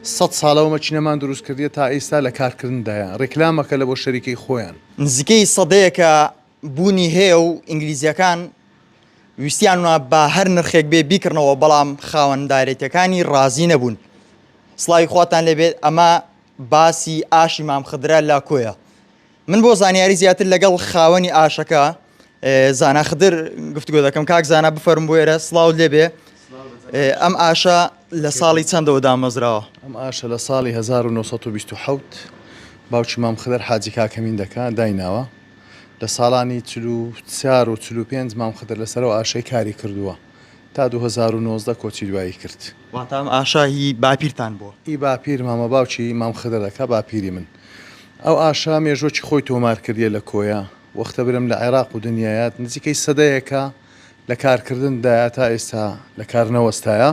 100 ساڵەوە مەچینەمان دروست کردیە تا ئێستا لە کارکردندایە ڕێکلامەکە لە بۆ شەریکەی خۆیان نزیکەی سەدەیەکە بوونی هەیە و ئینگلیزیەکان ویستیان وە بە هەر نرخێک بێ بیکردنەوە بەڵام خاوەنددارێتەکانی ڕازی نەبوون. سڵاوی خواتان لێبێت ئەمە باسی ئاشی مام خدرە لا کۆیە. من بۆ زانیاری زیاتر لەگەڵ خاوەنی ئاشەکە زانا خدر گفتگۆ دەکەم. کاک زانا بفەرم بۆ ئێرە سڵاو لێبێ. ئەم ئاشە لە ساڵی چەندەوە دامەزراوە؟ ئەم ئاشە لە ساڵی 1927 باوکی مام خدر حاجی کاکەمین دەکات دایناوە. لە ساڵانی 44 و 45 مام خدر لەسەرەوە ئاشەی کاری کردووە تا 2019 کۆچی دوایی کرد. واتە ئەم ئاشا هی باپیرتان بووە؟ ئی باپیر مامە باوکی مام خدر دەکات باپیری من. ئەو ئاشا مێژۆکی خۆی تۆمار کردیە لە کۆیە وەختە برم لە عێراق و دنیایەت نزیکەی سەدەیەکە لە کارکردندایە تا ئێستا لە کارنەوەستایە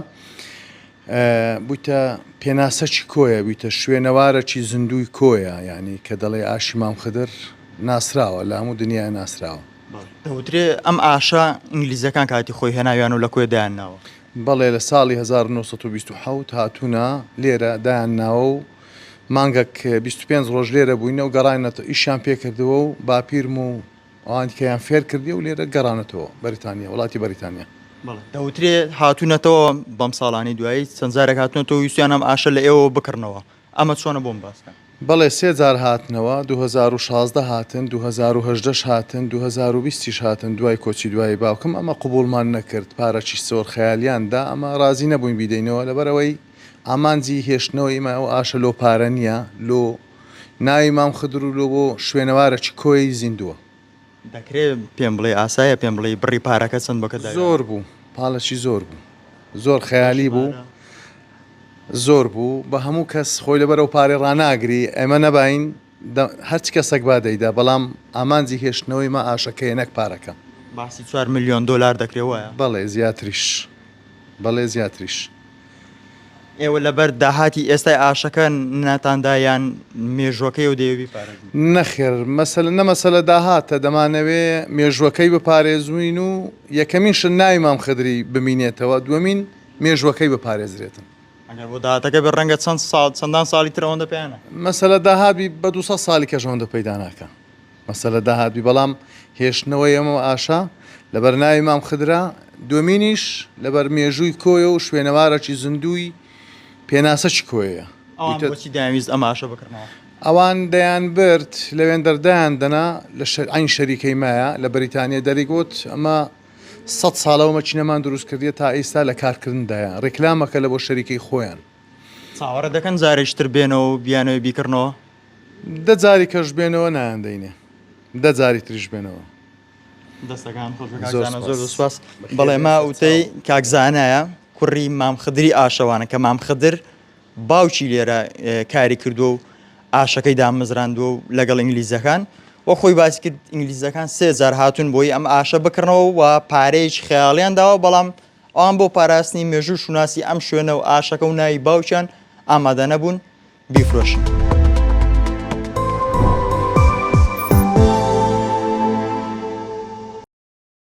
بوویتە پێناسەکی کۆیە بوویتە شوێنەوارەکی زیندوی کۆیە یعنی کە دەڵێ ئاشی مام خدر ناسراوە لە هەموو دنیای ناسراوە. دەوترێ ئەم ئاشا ئینگلیزەکان کاتی خۆی هێناویان و لە کۆی دایانناوە؟ بەڵێ لە ساڵی 1927 هاتوونە لێرە دایانناوە و مانگەک 25 ڕۆژ لێرە بووینە و گەڕانەتەوە ئیشیان پێکردەوە و باپیرم و ئەوانکەیان فێر کردی و لێرە گەڕانەتەوە بەریتانیا وڵاتی بەریتانیا. دەوترێ هاتوونەتەوە بەم ساڵانی دوایی چەند جارێک هاتوونەتەوە ویستیان ئەم ئاشە لە ئێوە بکردنەوە. ئەمە چۆنە بۆم باسکە؟ بەڵێ 3 جار هاتنەوە 2016 هاتن 2018 هاتن 2020 هاتن دوای کۆچی دوایی باوکم ئەمە قبولمان نەکرد پارەکی سۆر خەیالیاندا ئەمە رازی نەبووین بیدەینەوە لەبەرەوەی ئامانجی هێشتنەوە ئیمە ئەو ئاشە لۆ پارە نییە لۆ ناوی مام خدر و لۆ بۆ شوێنەوارەکی کۆی زیندووە. دەکرێت پێم بڵێ ئاسایە پێم بڵێ بڕی پارەکە چەند بکە؟ زۆر بوو پاڵەکی زۆر بوو زۆر خەیالی بوو زۆر بوو بە هەموو کەس خۆی لەبەرەوە پارێ ڕناگری ئێمە نەباین هەرچ کەسێک با دەیدا بەڵام ئامانجی هێشتنەوەی مە ئاشەکەی نەک پارەکە. باسی 4 ملیۆن دلار دەکرێتەوە؟ بەڵێ زیاتریش بەڵێ زیاتریش. ئێوە لەبەر داهاتی ئێستای ئاشەکە ناتاندایان مێژوەکەی و دەیەوی پارێ؟ نەخێر مەسەلە نەمەسەلە داهاتە دەمانەوێ مێژوەکەی بپارێزوین و یەکەمینش ناوی مام خدری بمینێتەوە دووەمین مێژوەکەی بپارێزرێتن. ئەگەر بۆ داهاتەکە بە ڕەنگە چەند ساڵ چەندان ساڵی تر ئەوەندە پێیانە؟ مەسەلە داهاتبی بە 200 ساڵی کەژەوەندە پەیدا ناکە مەسەلە داهاتبی بەڵام هێشتنەوەی ئەمە ئاشا لەبەر ناوی مام خدرا دووەمینیش لەبەر مێژووی کۆیە و شوێنەوارەکی زیندوی پێناسەکی کۆیە. بۆچی داویست ئەم ئاشە بکردنەوە؟ ئەوان دەیان برد لەوێن دەردایان دەنا لە ئەین شەریکەی مایە لە بەریتانیا دەریگوت ئەمە 100 ساڵەوە مەچینەمان دروست کردیە تا ئێستا لە کارکردندایە ڕێکلامەکە لە بۆ شەریکەی خۆیان. چاوەڕە دەکەن جارێکتر بێنەوە و بیانەوەی بیکردنەوە؟ 10 جاری کەش بێنەوە نایاندەینێ 10 جاری تریش بێنەوە. دەستەکان زۆر سوپاس. بەڵێ ما وتەی کاکزانایە کوڕی مام خدری ئاشەوانە کە مام خدر باوکی لێرە کاری کردو و ئاشەکەی دامەزراندووە و لەگەڵ ئینگلیزەکان وە خۆی باسی کرد ئینگلیزەکان 3 جار هاتوون بۆی ئەم ئاشە بکردنەوە و پارەیەکی خەیاڵیان داوە بەڵام ئەوان بۆ پاراستنی مێژوو شوناسی ئەم شوێنە و ئاشەکە و ناوی باوکیان ئامادە نەبوون بیفرۆشن.